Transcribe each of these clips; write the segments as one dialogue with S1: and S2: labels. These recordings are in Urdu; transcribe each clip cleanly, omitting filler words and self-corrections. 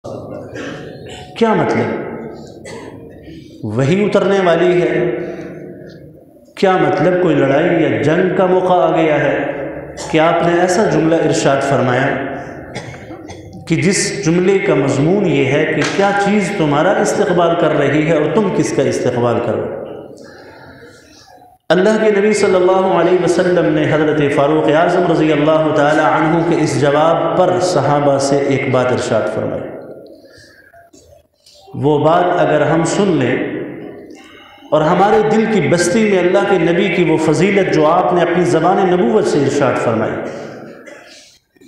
S1: کیا مطلب؟ وہی اترنے والی ہے؟ کیا مطلب کوئی لڑائی یا جنگ کا موقع آ گیا ہے؟ کہ آپ نے ایسا جملہ ارشاد فرمایا کہ جس جملے کا مضمون یہ ہے کہ کیا چیز تمہارا استقبال کر رہی ہے اور تم کس کا استقبال کرو؟ اللہ کے نبی صلی اللہ علیہ وسلم نے حضرت فاروق اعظم رضی اللہ تعالی عنہ کے اس جواب پر صحابہ سے ایک بات ارشاد فرمائی. وہ بات اگر ہم سن لیں اور ہمارے دل کی بستی میں اللہ کے نبی کی وہ فضیلت جو آپ نے اپنی زبان نبوت سے ارشاد فرمائی،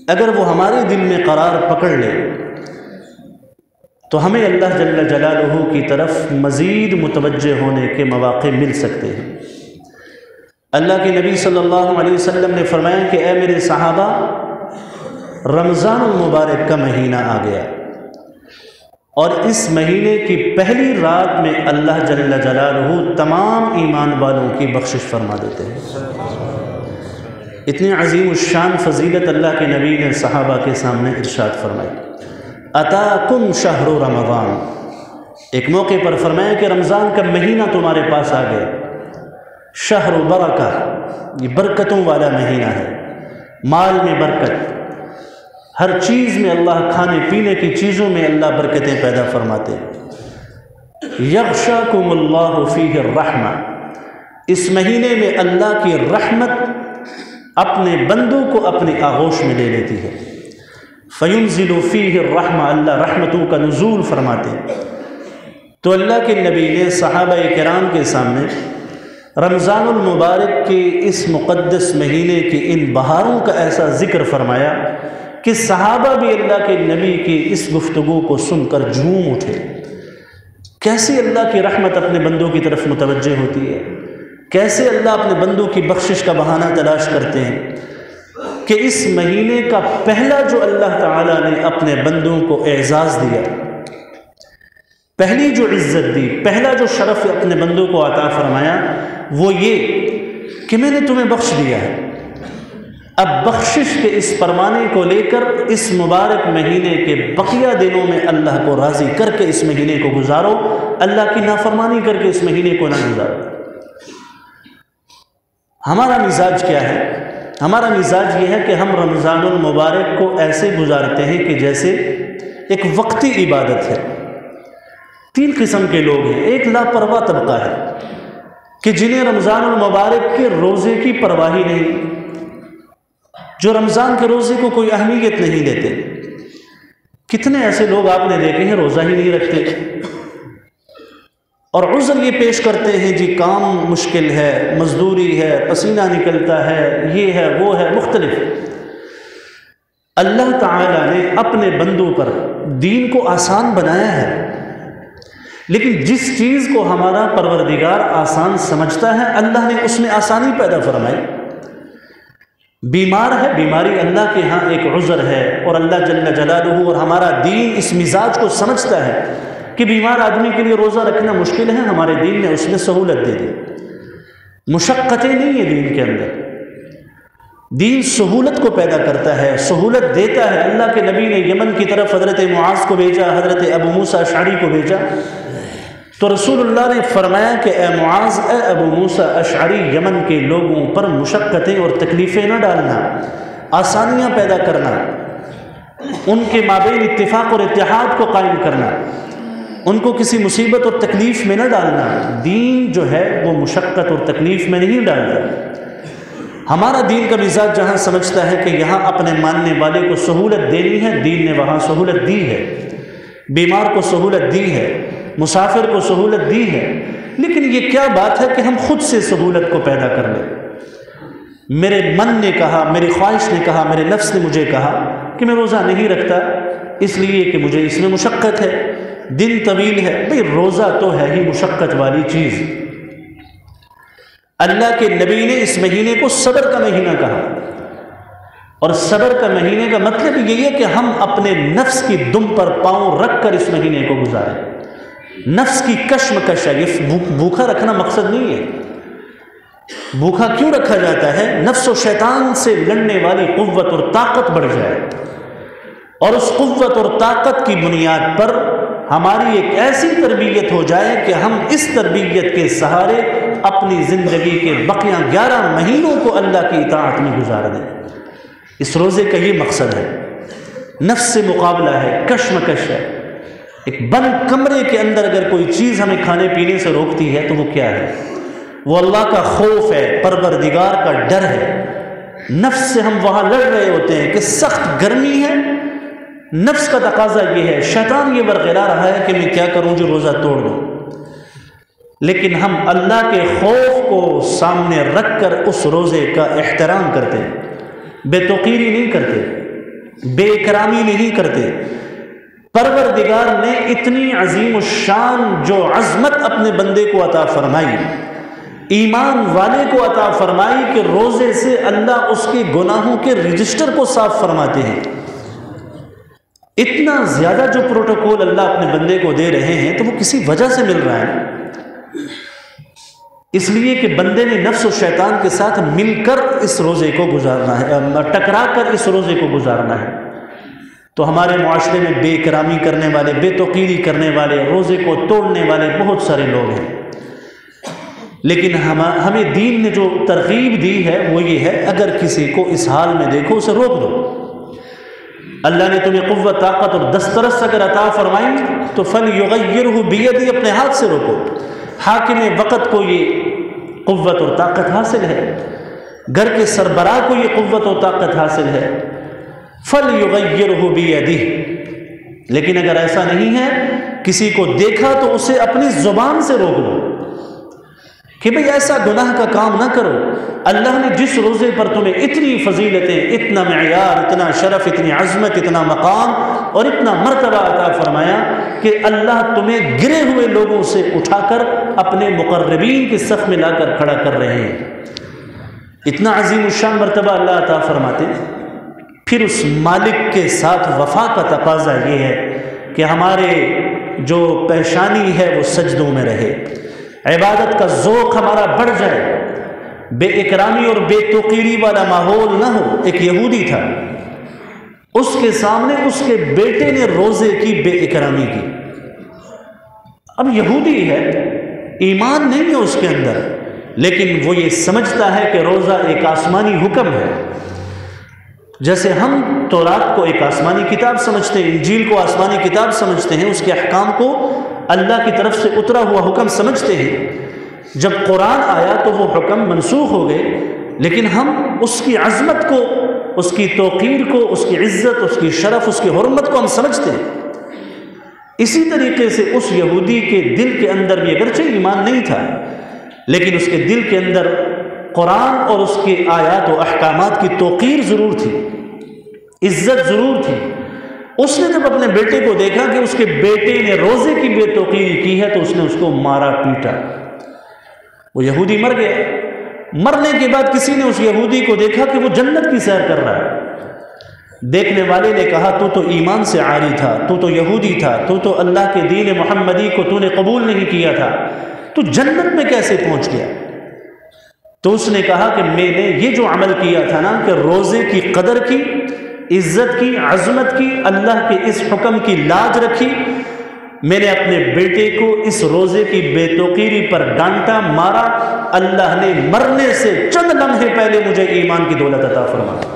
S1: اگر وہ ہمارے دل میں قرار پکڑ لے تو ہمیں اللہ جل جلالہ کی طرف مزید متوجہ ہونے کے مواقع مل سکتے ہیں. اللہ کے نبی صلی اللہ علیہ وسلم نے فرمایا کہ اے میرے صحابہ، رمضان المبارک کا مہینہ آ گیا اور اس مہینے کی پہلی رات میں اللہ جل جلالہ تمام ایمان والوں کی بخشش فرما دیتے ہیں. اتنی عظیم الشان فضیلت اللہ کے نبی نے صحابہ کے سامنے ارشاد فرمائی. اتاکم شہر رمضان، ایک موقع پر فرمایا کہ رمضان کا مہینہ تمہارے پاس آ گیا. شہر برکہ، یہ برکتوں والا مہینہ ہے. مال میں برکت، ہر چیز میں اللہ، کھانے پینے کی چیزوں میں اللہ برکتیں پیدا فرماتے. یغشاکم اللہ فیہ الرحمہ، اس مہینے میں اللہ کی رحمت اپنے بندوں کو اپنی آغوش میں لے لیتی ہے. فینزل فیہ الرحمہ، اللہ رحمتوں کا نزول فرماتے. تو اللہ کے نبی نے صحابہ کرام کے سامنے رمضان المبارک کے اس مقدس مہینے کی ان بہاروں کا ایسا ذکر فرمایا کہ صحابہ بھی اللہ کے نبی کی اس گفتگو کو سن کر جھوم اٹھے. کیسے اللہ کی رحمت اپنے بندوں کی طرف متوجہ ہوتی ہے، کیسے اللہ اپنے بندوں کی بخشش کا بہانہ تلاش کرتے ہیں کہ اس مہینے کا پہلا جو اللہ تعالیٰ نے اپنے بندوں کو اعزاز دیا، پہلی جو عزت دی، پہلا جو شرف اپنے بندوں کو عطا فرمایا، وہ یہ کہ میں نے تمہیں بخش دیا ہے. اب بخشش کے اس پروانے کو لے کر اس مبارک مہینے کے بقیہ دنوں میں اللہ کو راضی کر کے اس مہینے کو گزارو، اللہ کی نافرمانی کر کے اس مہینے کو نہ گزارو. ہمارا مزاج کیا ہے؟ ہمارا مزاج یہ ہے کہ ہم رمضان المبارک کو ایسے گزارتے ہیں کہ جیسے ایک وقتی عبادت ہے. تین قسم کے لوگ ہیں. ایک لاپرواہ طبقہ ہے کہ جنہیں رمضان المبارک کے روزے کی پرواہ ہی نہیں، جو رمضان کے روزے کو کوئی اہمیت نہیں دیتے. کتنے ایسے لوگ آپ نے دیکھے ہیں روزہ ہی نہیں رکھتے اور عذر یہ پیش کرتے ہیں جی کام مشکل ہے، مزدوری ہے، پسینہ نکلتا ہے، یہ ہے وہ ہے، مختلف. اللہ تعالیٰ نے اپنے بندوں پر دین کو آسان بنایا ہے، لیکن جس چیز کو ہمارا پروردگار آسان سمجھتا ہے اللہ نے اس میں آسانی پیدا فرمائی. بیمار ہے، بیماری اللہ کے ہاں ایک عذر ہے، اور اللہ جل جلالہ اور ہمارا دین اس مزاج کو سمجھتا ہے کہ بیمار آدمی کے لیے روزہ رکھنا مشکل ہے، ہمارے دین نے اس میں سہولت دے دی. مشقتیں نہیں ہیں دین کے اندر، دین سہولت کو پیدا کرتا ہے، سہولت دیتا ہے. اللہ کے نبی نے یمن کی طرف حضرت معاذ کو بھیجا، حضرت ابو موسیٰ اشعری کو بھیجا، تو رسول اللہ نے فرمایا کہ اے معاذ، اے ابو موسیٰ اشعری، یمن کے لوگوں پر مشقتیں اور تکلیفیں نہ ڈالنا، آسانیاں پیدا کرنا، ان کے مابین اتفاق اور اتحاد کو قائم کرنا، ان کو کسی مصیبت اور تکلیف میں نہ ڈالنا. دین جو ہے وہ مشقت اور تکلیف میں نہیں ڈالتا. ہمارا دین کا مزاج جہاں سمجھتا ہے کہ یہاں اپنے ماننے والے کو سہولت دینی ہے، دین نے وہاں سہولت دی ہے. بیمار کو سہولت دی ہے، مسافر کو سہولت دی ہے، لیکن یہ کیا بات ہے کہ ہم خود سے سہولت کو پیدا کر لیں. میرے من نے کہا، میری خواہش نے کہا، میرے نفس نے مجھے کہا کہ میں روزہ نہیں رکھتا اس لیے کہ مجھے اس میں مشقت ہے، دن طویل ہے. بھئی روزہ تو ہے ہی مشقت والی چیز. اللہ کے نبی نے اس مہینے کو صبر کا مہینہ کہا، اور صبر کا مہینے کا مطلب یہی ہے کہ ہم اپنے نفس کی دم پر پاؤں رکھ کر اس مہینے کو گزاریں. نفس کی کشمکش ہے، یہ بھوکا رکھنا مقصد نہیں ہے. بھوکا کیوں رکھا جاتا ہے؟ نفس و شیطان سے لڑنے والی قوت اور طاقت بڑھ جائے. اور اس قوت اور طاقت کی بنیاد پر ہماری ایک ایسی تربیت ہو جائے کہ ہم اس تربیت کے سہارے اپنی زندگی کے بقیہ 11 مہینوں کو اللہ کی اطاعت میں گزار دیں۔ اس روزے کا یہ مقصد ہے، نفس سے مقابلہ ہے، کشمکش ہے۔ ایک بند کمرے کے اندر اگر کوئی چیز ہمیں کھانے پینے سے روکتی ہے تو وہ کیا ہے؟ وہ اللہ کا خوف ہے، پروردگار کا ڈر ہے۔ نفس سے ہم وہاں لڑ رہے ہوتے ہیں کہ سخت گرمی ہے، نفس کا تقاضا یہ ہے، شیطان یہ برقرار رہا ہے کہ میں کیا کروں جو روزہ توڑ دوں، لیکن ہم اللہ کے خوف کو سامنے رکھ کر اس روزے کا احترام کرتے ہیں، بے توقیری نہیں کرتے، بے اکرامی نہیں کرتے۔ پروردگار نے اتنی عظیم الشان جو عظمت اپنے بندے کو عطا فرمائی، ایمان والے کو عطا فرمائی کہ روزے سے اللہ اس کے گناہوں کے رجسٹر کو صاف فرماتے ہیں۔ اتنا زیادہ جو پروٹوکول اللہ اپنے بندے کو دے رہے ہیں تو وہ کسی وجہ سے مل رہا ہے، اس لیے کہ بندے نے نفس و شیطان کے ساتھ مل کر اس روزے کو گزارنا ہے، ٹکرا کر اس روزے کو گزارنا ہے۔ تو ہمارے معاشرے میں بے اکرامی کرنے والے، بے توقیری کرنے والے، روزے کو توڑنے والے بہت سارے لوگ ہیں، لیکن ہمیں دین نے جو ترغیب دی ہے وہ یہ ہے، اگر کسی کو اس حال میں دیکھو اسے روک دو۔ اللہ نے تمہیں قوت، طاقت اور دسترس اگر عطا فرمائی تو فَلْيُغَيِّرْهُ بِيَدِهِ، اپنے ہاتھ سے روکو۔ حاکم وقت کو یہ قوت اور طاقت حاصل ہے، گھر کے سربراہ کو یہ قوت اور طاقت حاصل ہے، فَلْيُغَيِّرْهُ بِيَدِهِ۔ لیکن اگر ایسا نہیں ہے، کسی کو دیکھا تو اسے اپنی زبان سے روک دو کہ بھئی ایسا گناہ کا کام نہ کرو۔ اللہ نے جس روزے پر تمہیں اتنی فضیلتیں، اتنا معیار، اتنا شرف، اتنی عظمت، اتنا مقام اور اتنا مرتبہ عطا فرمایا کہ اللہ تمہیں گرے ہوئے لوگوں سے اٹھا کر اپنے مقربین کے صف میں لا کر کھڑا کر رہے ہیں، اتنا عظیم الشان مرتبہ اللہ عطا فرماتے۔ پھر اس مالک کے ساتھ وفا کا تقاضا یہ ہے کہ ہمارے جو پیشانی ہے وہ سجدوں میں رہے، عبادت کا ذوق ہمارا بڑھ جائے، بے اکرامی اور بے توقیری والا ماحول نہ ہو۔ ایک یہودی تھا، اس کے سامنے اس کے بیٹے نے روزے کی بے اکرامی کی۔ اب یہودی ہے، ایمان نہیں ہے اس کے اندر، لیکن وہ یہ سمجھتا ہے کہ روزہ ایک آسمانی حکم ہے، جیسے ہم تورات کو ایک آسمانی کتاب سمجھتے ہیں، انجیل کو آسمانی کتاب سمجھتے ہیں، اس کے احکام کو اللہ کی طرف سے اترا ہوا حکم سمجھتے ہیں۔ جب قرآن آیا تو وہ حکم منسوخ ہو گئے، لیکن ہم اس کی عظمت کو، اس کی توقیر کو، اس کی عزت، اس کی شرف، اس کی حرمت کو ہم سمجھتے ہیں۔ اسی طریقے سے اس یہودی کے دل کے اندر بھی اگرچہ ایمان نہیں تھا، لیکن اس کے دل کے اندر قرآن اور اس کے آیات و احکامات کی توقیر ضرور تھی، عزت ضرور تھی۔ اس نے جب اپنے بیٹے کو دیکھا کہ اس کے بیٹے نے روزے کی بے توقیری کی ہے تو اس نے اس کو مارا پیٹا، وہ یہودی مر گیا۔ مرنے کے بعد کسی نے اس یہودی کو دیکھا کہ وہ جنت کی سیر کر رہا ہے۔ دیکھنے والے نے کہا تو ایمان سے عاری تھا، تو یہودی تھا، تو اللہ کے دین محمدی کو تو نے قبول نہیں کیا تھا، تو جنت میں کیسے پہنچ گیا؟ تو اس نے کہا کہ میں نے یہ جو عمل کیا تھا نا، کہ روزے کی قدر کی، عزت کی، عظمت کی، اللہ کے اس حکم کی لاج رکھی، میں نے اپنے بیٹے کو اس روزے کی بے توقیری پر ڈانٹا، مارا، اللہ نے مرنے سے چند لمحے پہلے مجھے ایمان کی دولت عطا فرمائی۔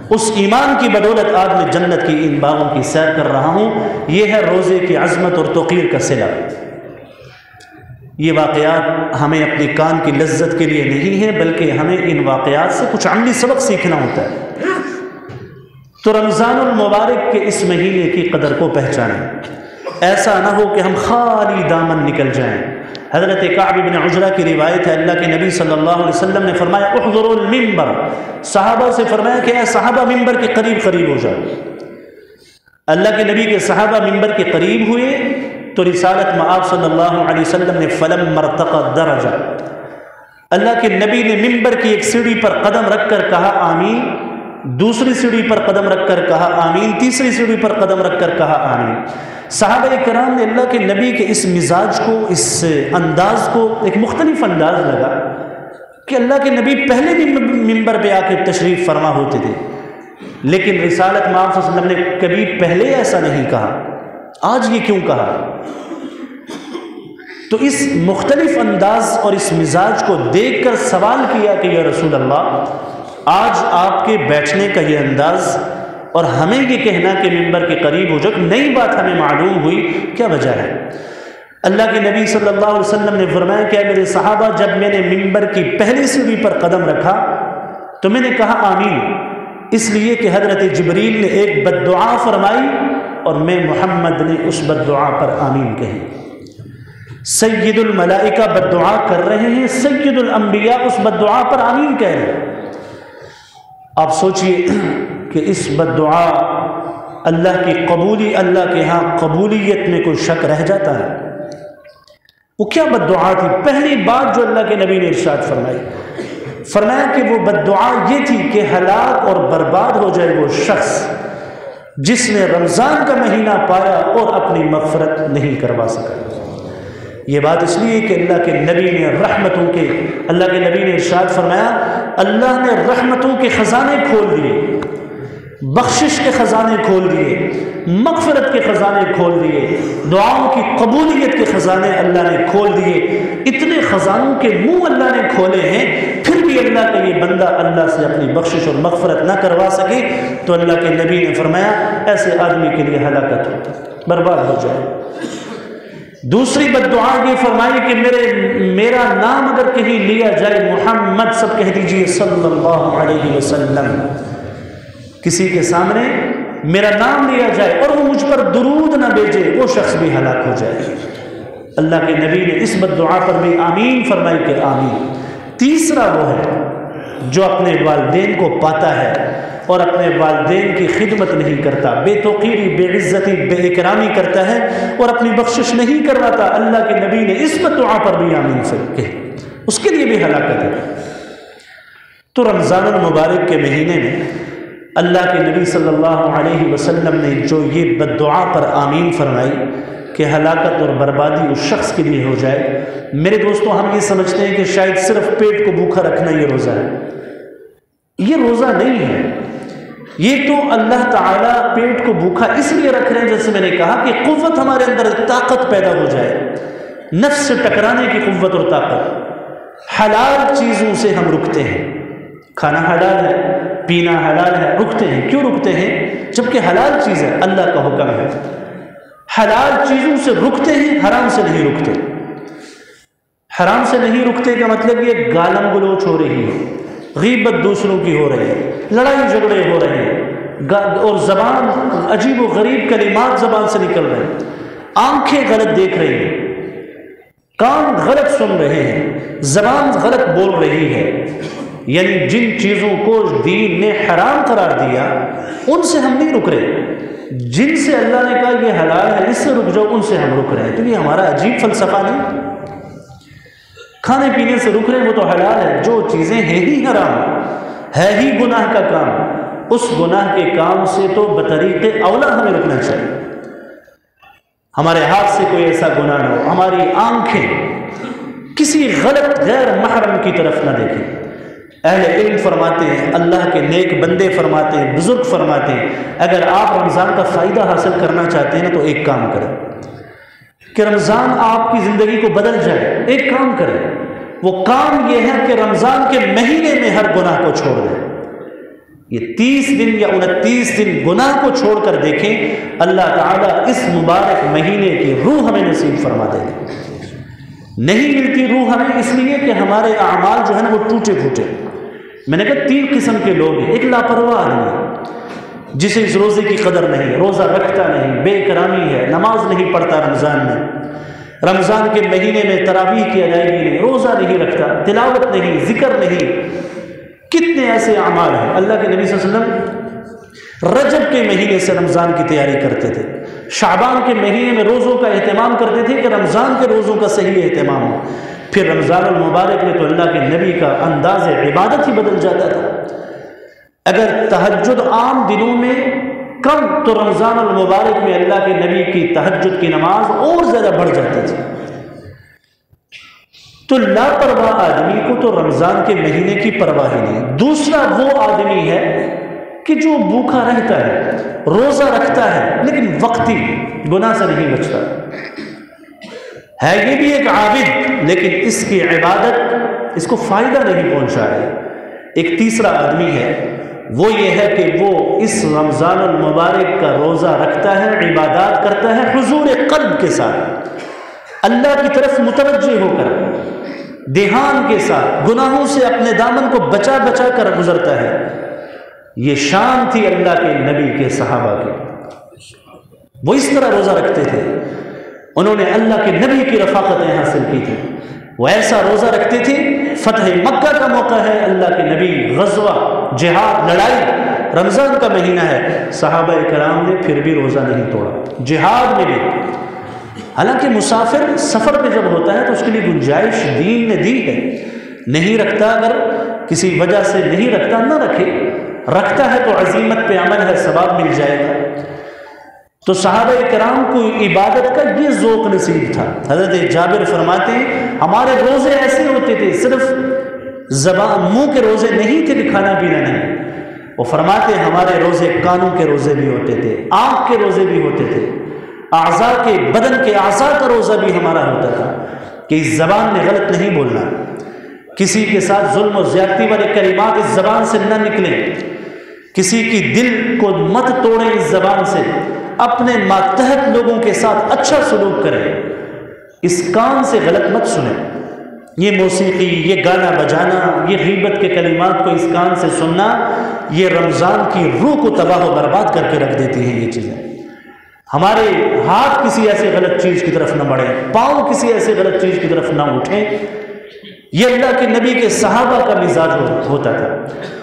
S1: اس ایمان کی بدولت آج میں جنت کی ان باغوں کی سیر کر رہا ہوں۔ یہ ہے روزے کی عظمت اور توقیر کا صلہ۔ یہ واقعات ہمیں اپنی کان کی لذت کے لیے نہیں ہیں، بلکہ ہمیں ان واقعات سے کچھ عملی سبق سیکھنا ہوتا ہے۔ تو رمضان المبارک کے اس مہینے کی قدر کو پہچانیں، ایسا نہ ہو کہ ہم خالی دامن نکل جائیں۔ حضرت کعب بن عجرہ کی روایت ہے، اللہ کے نبی صلی اللہ علیہ وسلم نے فرمایا احضروا المنبر، صحابہ سے فرمایا کہ اے صحابہ ممبر کے قریب قریب ہو جاؤ۔ اللہ کے نبی کے صحابہ ممبر کے قریب ہوئے تو رسالت میں آپ صلی اللہ علیہ وسلم نے فلما ارتقى الدرجہ، اللہ کے نبی نے ممبر کی ایک سیڑھی پر قدم رکھ کر کہا آمین، دوسری سیڑھی پر قدم رکھ کر کہا آمین، تیسری سیڑھی پر قدم رکھ کر کہا آمین۔ صحابہ کرام نے اللہ کے نبی کے اس مزاج کو، اس انداز کو ایک مختلف انداز لگا کہ اللہ کے نبی پہلے بھی ممبر پہ آ کے تشریف فرما ہوتے تھے، لیکن رسالت مآب صلی اللہ علیہ وسلم نے کبھی پہلے ایسا نہیں کہا، آج یہ کیوں کہا؟ تو اس مختلف انداز اور اس مزاج کو دیکھ کر سوال کیا کہ یا رسول اللہ، آج آپ کے بیٹھنے کا یہ انداز اور ہمیں یہ کہنا کہ ممبر کے قریب ہو جاؤ، نئی بات ہمیں معلوم ہوئی، کیا وجہ ہے؟ اللہ کے نبی صلی اللہ علیہ وسلم نے فرمایا کہ میرے صحابہ، جب میں نے ممبر کی پہلی سیڑھی پر قدم رکھا تو میں نے کہا آمین، اس لیے کہ حضرت جبریل نے ایک بد دعا فرمائی اور میں محمد نے اس بد دعا پر آمین کہی۔ سید الملائکہ بد دعا کر رہے ہیں، سید الانبیاء اس بد دعا پر آمین کہہ رہے ہیں۔ آپ سوچئے کہ اس بد دعا اللہ کے ہاں قبولیت میں کوئی شک رہ جاتا ہے؟ وہ کیا بد دعا تھی؟ پہلی بات جو اللہ کے نبی نے ارشاد فرمایا کہ وہ بد دعا یہ تھی کہ ہلاک اور برباد ہو جائے وہ شخص جس نے رمضان کا مہینہ پایا اور اپنی مغفرت نہیں کروا سکا۔ یہ بات اس لیے کہ اللہ کے نبی نے ارشاد فرمایا، اللہ نے رحمتوں کے خزانے کھول دیے، بخشش کے خزانے کھول دیے، مغفرت کے خزانے کھول دیے، دعاؤں کی قبولیت کے خزانے اللہ نے کھول دیے۔ اتنے خزانوں کے منہ اللہ نے کھولے ہیں، پھر بھی اللہ کا یہ بندہ اللہ سے اپنی بخشش اور مغفرت نہ کروا سکے، تو اللہ کے نبی نے فرمایا ایسے آدمی کے لیے ہلاکت ہو، برباد ہو جائے۔ دوسری بد دعا یہ فرمائی کہ میرا نام اگر کہیں لیا جائے، محمد سب کہہ دیجئے صلی اللہ علیہ وسلم، کسی کے سامنے میرا نام لیا جائے اور وہ مجھ پر درود نہ بھیجے، وہ شخص بھی ہلاک ہو جائے۔ اللہ کے نبی نے اس بد دعا پر بھی آمین فرمائی کہ آمین۔ تیسرا وہ ہے جو اپنے والدین کو پاتا ہے اور اپنے والدین کی خدمت نہیں کرتا، بے توقیری، بے عزتی، بے اکرامی کرتا ہے اور اپنی بخشش نہیں کرواتا، اللہ کے نبی نے اس بد دعا پر بھی آمین کہی، اس کے لیے بھی ہلاکت ہے۔ تو رمضان المبارک کے مہینے میں اللہ کے نبی صلی اللہ علیہ وسلم نے جو یہ بد دعا پر آمین فرمائی کہ ہلاکت اور بربادی اس شخص کے لیے ہو جائے، میرے دوستو ہم یہ سمجھتے ہیں کہ شاید صرف پیٹ کو بھوکا رکھنا یہ روزہ ہے۔ یہ روزہ نہیں ہے، یہ تو اللہ تعالیٰ پیٹ کو بھوکا اس لیے رکھ رہے ہیں، جیسے میں نے کہا کہ قوت ہمارے اندر طاقت پیدا ہو جائے، نفس سے ٹکرانے کی قوت اور طاقت۔ حلال چیزوں سے ہم رکتے ہیں، کھانا حلال ہے، پینا حلال ہے، رکتے ہیں۔ کیوں رکتے ہیں؟ جبکہ حلال چیز ہے، اللہ کا حکم ہے۔ حلال چیزوں سے رکتے ہیں، حرام سے نہیں رکتے۔ حرام سے نہیں رکتے کا مطلب یہ گالم گلوچ ہو رہی ہے، غیبت دوسروں کی ہو رہی ہے، لڑائی جھگڑے ہو رہے ہیں، اور زبان عجیب و غریب کلمات زبان سے نکل رہے ہیں، آنکھیں غلط دیکھ رہی ہیں، کان غلط سن رہے ہیں، زبان غلط بول رہی ہے۔ یعنی جن چیزوں کو دین نے حرام قرار دیا ان سے ہم نہیں رک رہے، جن سے اللہ نے کہا یہ حلال ہے اس سے رک جاؤ، ان سے ہم رک رہے ہیں۔ تو یہ ہمارا عجیب فلسفہ نہیں، کھانے پینے سے رک رہے ہیں وہ تو حلال ہے، جو چیزیں ہیں ہی حرام، ہے ہی گناہ کا کام، اس گناہ کے کام سے تو بطریق اولا ہمیں رکنا چاہیے۔ ہمارے ہاتھ سے کوئی ایسا گناہ نہ ہو، ہماری آنکھیں کسی غلط غیر محرم کی طرف نہ دیکھیں۔ اہل علم فرماتے ہیں، اللہ کے نیک بندے فرماتے ہیں، بزرگ فرماتے ہیں، اگر آپ رمضان کا فائدہ حاصل کرنا چاہتے ہیں تو ایک کام کریں کہ رمضان آپ کی زندگی کو بدل جائے، ایک کام کریں، وہ کام یہ ہے کہ رمضان کے مہینے میں ہر گناہ کو چھوڑ دیں۔ یہ 30 دن یا 29 دن گناہ کو چھوڑ کر دیکھیں، اللہ تعالیٰ اس مبارک مہینے کی روح ہمیں نصیب فرما دے گا۔ نہیں ملتی روح ہمیں اس لیے کہ ہمارے اعمال جو ہیں وہ ٹوٹے پھوٹے۔ میں نے کہا 3 قسم کے لوگ ہیں، ایک لاپرواہ آدمی جسے اس روزے کی قدر نہیں، روزہ رکھتا نہیں، بے اکرامی ہے، نماز نہیں پڑھتا رمضان میں، رمضان کے مہینے میں تراویح کی ادائیگی نہیں، روزہ نہیں رکھتا، تلاوت نہیں، ذکر نہیں۔ کتنے ایسے اعمال ہیں۔ اللہ کے نبی صلی اللہ علیہ وسلم رجب کے مہینے سے رمضان کی تیاری کرتے تھے، شعبان کے مہینے میں روزوں کا اہتمام کرتے تھے کہ رمضان کے روزوں کا صحیح اہتمام ہو۔ پھر رمضان المبارک میں تو اللہ کے نبی کا انداز عبادت ہی بدل جاتا تھا۔ اگر تہجد عام دنوں میں کم تو رمضان المبارک میں اللہ کے نبی کی تہجد کی نماز اور زیادہ بڑھ جاتی تھی۔ تو لاپرواہ آدمی کو تو رمضان کے مہینے کی پرواہ ہی نہیں۔ دوسرا وہ آدمی ہے کہ جو بھوکا رہتا ہے، روزہ رکھتا ہے، لیکن وقتی گناہ سے نہیں بچتا ہے، یہ بھی ایک عابد، لیکن اس کی عبادت اس کو فائدہ نہیں پہنچا رہی۔ ایک تیسرا آدمی ہے، وہ یہ ہے کہ وہ اس رمضان المبارک کا روزہ رکھتا ہے، عبادات کرتا ہے حضور قلب کے ساتھ، اللہ کی طرف متوجہ ہو کر، دھیان کے ساتھ، گناہوں سے اپنے دامن کو بچا بچا کر گزرتا ہے۔ یہ شان تھی اللہ کے نبی کے صحابہ کی، وہ اس طرح روزہ رکھتے تھے، انہوں نے اللہ کے نبی کی رفاقتیں حاصل کی تھی، وہ ایسا روزہ رکھتے تھے۔ فتح مکہ کا موقع ہے، اللہ کے نبی غزوہ، جہاد، لڑائی، رمضان کا مہینہ ہے، صحابہ کرام نے پھر بھی روزہ نہیں توڑا، جہاد میں بھی۔ حالانکہ مسافر سفر پہ جب ہوتا ہے تو اس کے لیے گنجائش دین نے دی ہے، نہیں رکھتا، اگر کسی وجہ سے نہیں رکھتا نہ رکھے، رکھتا ہے تو عزیمت پہ عمل ہے، ثواب مل جائے گا۔ تو صحابہ کرام کو عبادت کا یہ ذوق نصیب تھا۔ حضرت جابر فرماتے ہیں ہمارے روزے ایسے ہوتے تھے، صرف زبان منہ کے روزے نہیں تھے کہ کھانا پینا نہیں، وہ فرماتے ہیں ہمارے روزے کانوں کے روزے بھی ہوتے تھے، آنکھ کے روزے بھی ہوتے تھے، اعضاء کے، بدن کے اعضاء کا روزہ بھی ہمارا ہوتا تھا کہ اس زبان نے غلط نہیں بولنا، کسی کے ساتھ ظلم و زیادتی والے کلمات اس زبان سے نہ نکلیں، کسی کی دل کو مت توڑیں اس زبان سے، اپنے ماتحت لوگوں کے ساتھ اچھا سلوک کریں، اس کان سے غلط مت سنیں، یہ موسیقی، یہ گانا بجانا، یہ غیبت کے کلمات کو اس کان سے سننا، یہ رمضان کی روح کو تباہ و برباد کر کے رکھ دیتی ہیں۔ یہ چیزیں ہمارے ہاتھ کسی ایسے غلط چیز کی طرف نہ بڑھیں، پاؤں کسی ایسے غلط چیز کی طرف نہ اٹھیں، یہ اللہ کے نبی کے صحابہ کا مزاج ہوتا تھا،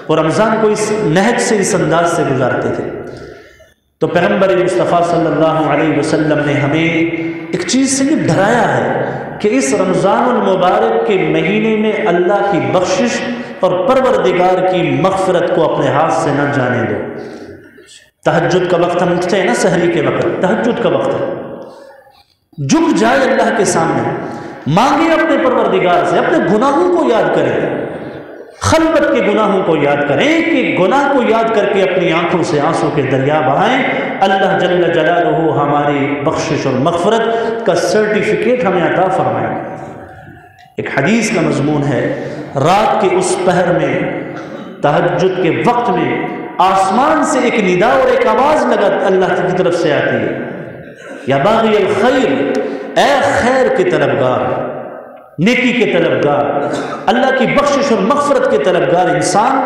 S1: اور رمضان کو اس نہج سے، اس انداز سے گزارتے تھے۔ تو پیغمبر مصطفیٰ صلی اللہ علیہ وسلم نے ہمیں ایک چیز سے یہ ڈرایا ہے کہ اس رمضان المبارک کے مہینے میں اللہ کی بخشش اور پروردگار کی مغفرت کو اپنے ہاتھ سے نہ جانے دو۔ تہجد کا وقت ہم اٹھتے ہیں نا، سحری کے وقت، تہجد کا وقت ہے، جھک جائے اللہ کے سامنے، مانگے اپنے پروردگار سے، اپنے گناہوں کو یاد کریں، خلوت کے گناہوں کو یاد کریں، کہ گناہ کو یاد کر کے اپنی آنکھوں سے آنسو کے دریا بہائیں، اللہ جل جلالہ ہماری بخشش اور مغفرت کا سرٹیفکیٹ ہمیں عطا فرمائے۔ ایک حدیث کا مضمون ہے، رات کے اس پہر میں، تہجد کے وقت میں آسمان سے ایک ندا اور ایک آواز اللہ کی طرف سے آتی ہے، یا باغی الخیر، اے خیر کے طلبگار، نیکی کے طلبگار، اللہ کی بخشش اور مغفرت کے طلبگار انسان،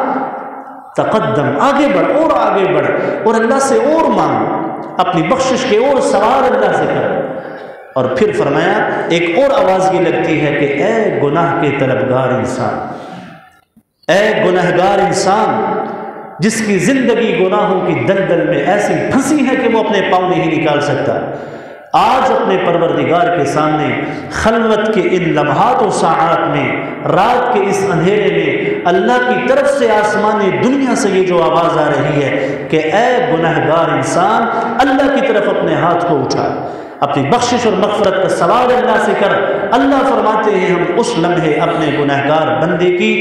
S1: تقدم، آگے بڑھ اور آگے بڑھ، اور اللہ سے اور مانگ، اپنی بخشش کے اور سوال اللہ سے کر۔ اور پھر فرمایا ایک اور آواز یہ لگتی ہے کہ اے گناہ کے طلبگار انسان، اے گناہگار انسان جس کی زندگی گناہوں کی دلدل میں ایسی پھنسی ہے کہ وہ اپنے پاؤں نہیں نکال سکتا، آج اپنے پروردگار کے سامنے خلوت کے ان لمحات و ساعات میں، رات کے اس اندھیرے میں، اللہ کی طرف سے آسمانی دنیا سے یہ جو آواز آ رہی ہے کہ اے گناہگار انسان، اللہ کی طرف اپنے ہاتھ کو اٹھا، اپنی بخشش اور مغفرت کا سوال اللہ سے کر۔ اللہ فرماتے ہیں ہم اس لمحے اپنے گناہگار بندے کی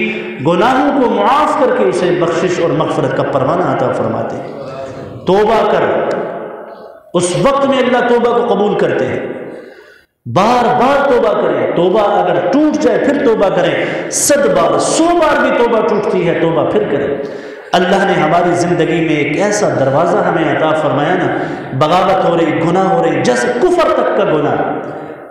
S1: گناہوں کو معاف کر کے اسے بخشش اور مغفرت کا پروانہ عطا فرماتے ہیں۔ توبہ کر، اس وقت میں اللہ توبہ کو قبول کرتے ہیں، بار بار توبہ کریں، توبہ اگر ٹوٹ جائے پھر توبہ کریں، 100 بار 100 بار بھی توبہ ٹوٹتی ہے، توبہ پھر کریں۔ اللہ نے ہماری زندگی میں ایک ایسا دروازہ ہمیں عطا فرمایا نا، بغاوت ہو رہی، گناہ ہو رہے، جیسے کفر تک کا گناہ،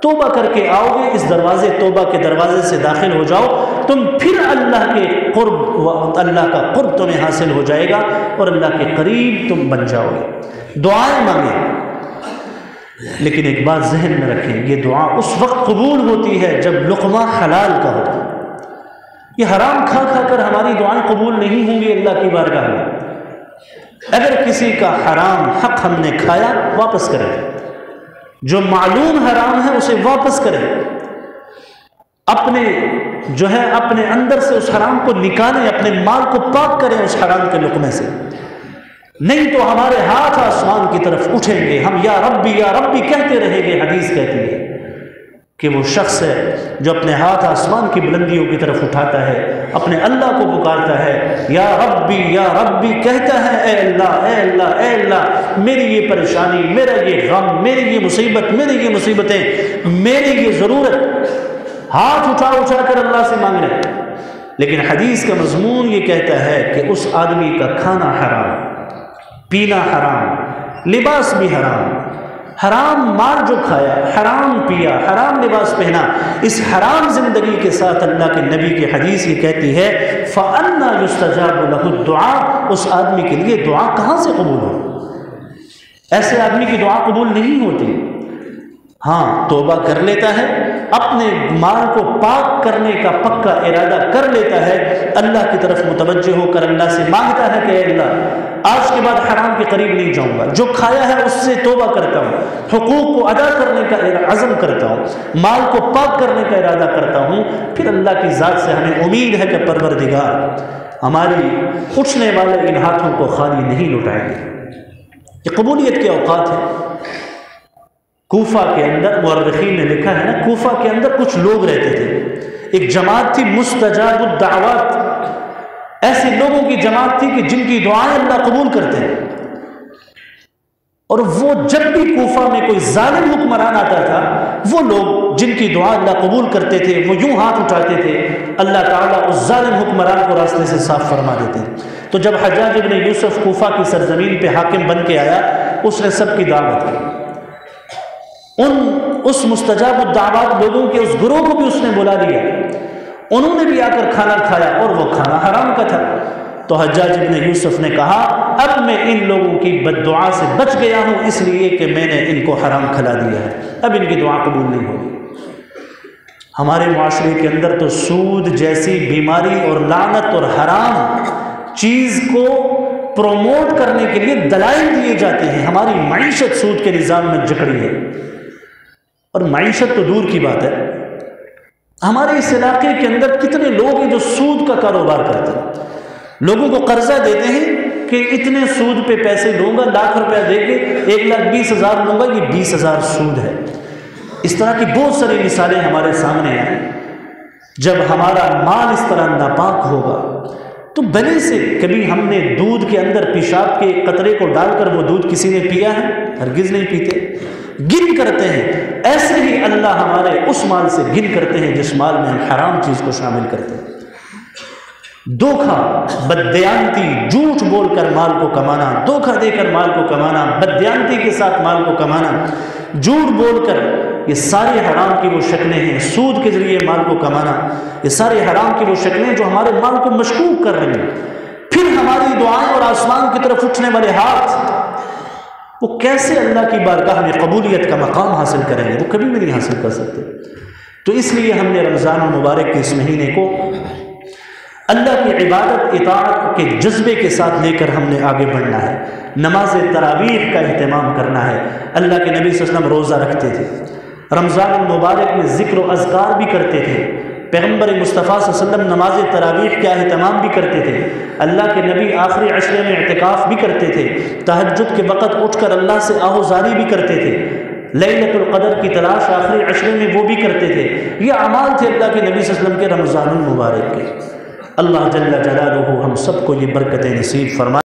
S1: توبہ کر کے آؤ گے اس دروازے، توبہ کے دروازے سے داخل ہو جاؤ، تم پھر اللہ کے قرب، اللہ کا قرب تمہیں حاصل ہو جائے گا اور اللہ کے قریب تم بن جاؤ گے۔ دعائیں مانگیں، لیکن ایک بات ذہن میں رکھیں، یہ دعا اس وقت قبول ہوتی ہے جب لقمہ حلال کا ہو۔ یہ حرام کھا کھا کر ہماری دعائیں قبول نہیں ہوں گی اللہ کی بارگاہ میں۔ اگر کسی کا حرام حق ہم نے کھایا، واپس کریں، جو معلوم حرام ہے اسے واپس کریں، اپنے اندر سے اس حرام کو نکالیں، اپنے مال کو پاک کریں اس حرام کے لقمے سے، نہیں تو ہمارے ہاتھ آسمان کی طرف اٹھیں گے، ہم یا ربی کہتے رہیں گے، حدیث کہتی ہے کہ وہ شخص ہے جو اپنے ہاتھ آسمان کی بلندیوں کی طرف اٹھاتا ہے، اپنے اللہ کو پکارتا ہے، یا ربی کہتا ہے، اے اللہ اے اللہ اے اللہ، میری یہ پریشانی، میرا یہ غم، میری یہ مصیبت، میری یہ مصیبتیں، میری یہ ضرورت، ہاتھ اٹھا کر اللہ سے مانگ رہے۔ لیکن حدیث کا مضمون یہ کہتا ہے کہ اس آدمی کا کھانا حرام، پینا حرام، لباس بھی حرام، حرام مال جو کھایا، حرام پیا، حرام لباس پہنا، اس حرام زندگی کے ساتھ اللہ کے نبی کی حدیث یہ کہتی ہے فَأَنَّا يُسْتَجَابُ لَهُ الدُّعَاء، اس آدمی کے لیے دعا کہاں سے قبول ہو؟ ایسے آدمی کی دعا قبول نہیں ہوتی۔ ہاں توبہ کر لیتا ہے، اپنے مال کو پاک کرنے کا پکا ارادہ کر لیتا ہے، اللہ کی طرف متوجہ ہو کر اللہ سے مانگتا ہے کہ اے اللہ آج کے بعد حرام کے قریب نہیں جاؤں گا، جو کھایا ہے اس سے توبہ کرتا ہوں، حقوق کو ادا کرنے کا عزم کرتا ہوں، مال کو پاک کرنے کا ارادہ کرتا ہوں، پھر اللہ کی ذات سے ہمیں امید ہے کہ پروردگار ہماری اٹھنے والے ان ہاتھوں کو خالی نہیں لوٹائیں گے۔ یہ قبولیت کے اوقات ہیں۔ کوفہ کے اندر مورخین نے لکھا ہے نا، کوفہ کے اندر کچھ لوگ رہتے تھے، ایک جماعت تھی مستجاب الدعوات، ایسے لوگوں کی جماعت تھی کہ جن کی دعائیں اللہ قبول کرتے ہیں، اور وہ جب بھی کوفہ میں کوئی ظالم حکمران آتا تھا، وہ لوگ جن کی دعا اللہ قبول کرتے تھے وہ یوں ہاتھ اٹھاتے تھے، اللہ تعالیٰ اس ظالم حکمران کو راستے سے صاف فرما دیتے۔ تو جب حجاج ابن یوسف کوفہ کی سرزمین پہ حاکم بن کے آیا، اس نے سب کی دعوت کی، اس مستجاب الدعوات لوگوں کے اس گروہ کو بھی اس نے بلا لیا، انہوں نے بھی آ کر کھانا کھایا اور وہ کھانا حرام کا تھا۔ تو حجاج ابن یوسف نے کہا اب میں ان لوگوں کی بد دعا سے بچ گیا ہوں، اس لیے کہ میں نے ان کو حرام کھلا دیا ہے، اب ان کی دعا قبول نہیں ہوگی۔ ہمارے معاشرے کے اندر تو سود جیسی بیماری اور لعنت اور حرام چیز کو پروموٹ کرنے کے لیے دلائل دیے جاتے ہیں۔ ہماری معیشت سود کے نظام میں جکڑی ہے، اور معیشت تو دور کی بات ہے، ہمارے اس علاقے کے اندر کتنے لوگ ہیں جو سود کا کاروبار کرتے ہیں، لوگوں کو قرضہ دیتے ہیں کہ اتنے سود پہ پیسے لوں گا، لاکھ روپیہ دے کے 1,20,000 لوں گا، یہ 20,000 سود ہے۔ اس طرح کی بہت ساری مثالیں ہمارے سامنے آئیں۔ جب ہمارا مال اس طرح ناپاک ہوگا تو بھلے سے کبھی ہم نے دودھ کے اندر پیشاب کے قطرے کو ڈال کر وہ دودھ کسی نے پیا ہے؟ ہرگز نہیں پیتے، گن کرتے ہیں۔ ایسے ہی اللہ ہمارے اس مال سے گن کرتے ہیں جس مال میں ہم حرام چیز کو شامل کرتے ہیں۔ دھوکہ، بددیانتی، جھوٹ بول کر مال کو کمانا، دھوکہ دے کر مال کو کمانا، بددیانتی کے ساتھ مال کو کمانا، جھوٹ بول کر، یہ سارے حرام کی وہ شکلیں ہیں۔ سود کے ذریعے مال کو کمانا، یہ سارے حرام کی وہ شکلیں جو ہمارے مال کو مشکوک کر رہی ہیں۔ پھر ہماری دعائیں اور آسمان کی طرف اٹھنے والے ہاتھ، وہ کیسے اللہ کی بارگاہ میں قبولیت کا مقام حاصل کریں گے؟ وہ کبھی بھی نہیں حاصل کر سکتے۔ تو اس لیے ہم نے رمضان المبارک کے اس مہینے کو اللہ کی عبادت اطاعت کے جذبے کے ساتھ لے کر ہم نے آگے بڑھنا ہے۔ نماز تراویح کا اہتمام کرنا ہے۔ اللہ کے نبی صلی اللہ علیہ وسلم روزہ رکھتے تھے، رمضان المبارک میں ذکر و اذکار بھی کرتے تھے، پیغمبر مصطفیٰ صلی اللہ علیہ وسلم نماز تراویح کا اہتمام بھی کرتے تھے، اللہ کے نبی آخری عشرے میں اعتکاف بھی کرتے تھے، تہجد کے وقت اٹھ کر اللہ سے آہوزاری بھی کرتے تھے، لیلۃ القدر کی تلاش آخری عشرے میں وہ بھی کرتے تھے۔ یہ اعمال تھے اللہ کے نبی صلی اللہ علیہ وسلم کے رمضان المبارک کے۔ اللہ جل جلالہ ہم سب کو یہ برکتیں نصیب فرمائے۔